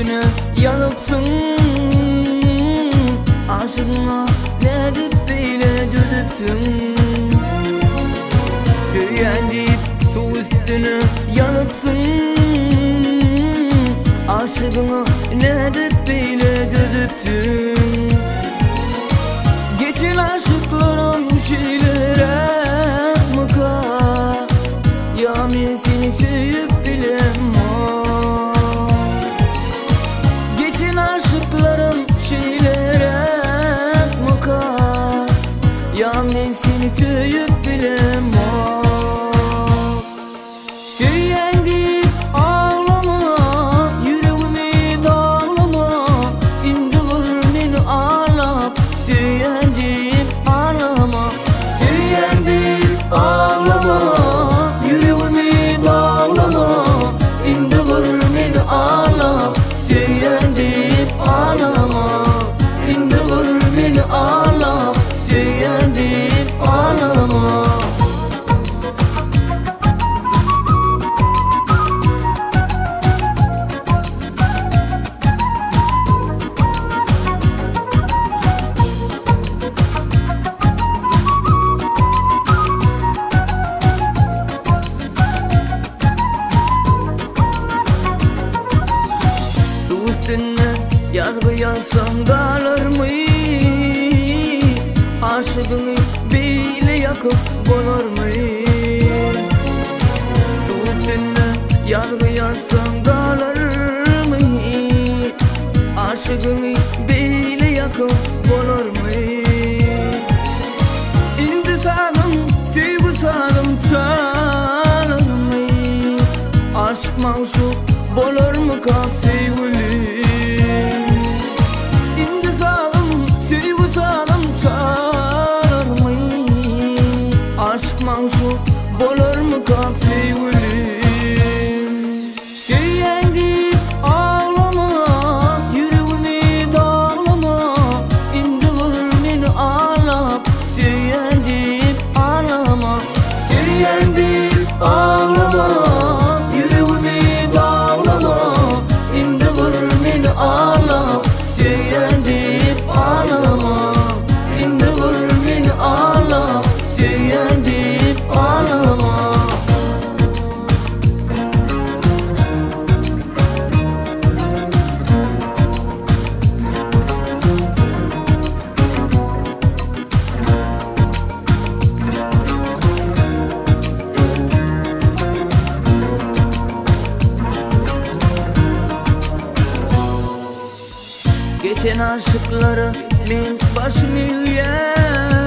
üstüne yalıpsın. Aşığına ne dip bile düzüpsün. Söyleyen deyip su üstüne yalıpsın. Aşığına ne dip bile düzüpsün. Geçin aşıklarım şeylere mıka. Ya ben seni sevip bilem ha. Geçin aşıklarım şeylere mıka. Ya ben seni sevip bilem ha. Söyleyen deyip ağlama, yüreğimi dağlama. İndi vur beni ağlap. Söyleyen deyip ağlama, söyleyen deyip ağlama. Yüreğimi dağlama, indi vur beni ağlap. Söyleyen deyip ağlama, indi vur beni ağlap. Söyleyen deyip ağlama. Yazgı yazsam kalır mı? Aşığını bile yakıp bulur mu? Su üstüne yazgı yazsam kalır mı? Aşığını bile yakıp bulur mu? İntisalım, sevgisalım çalır mı? Aşk maşuk bulur mu kalk sevgili? Aşk maşuk bulur mu kalk sevgilim? Söyleyen deyip ağlama, yüreğimi dağlama. İndi vur beni ağlap. Söyleyen deyip ağlama, söyleyen deyip ağlama. Yüreğimi dağlama, indi vur beni ağlap. Söyleyen deyip ağlama, indi vur beni ağlap. Söyleyen deyip ağlama. Geçen aşıkları ben başımı yer.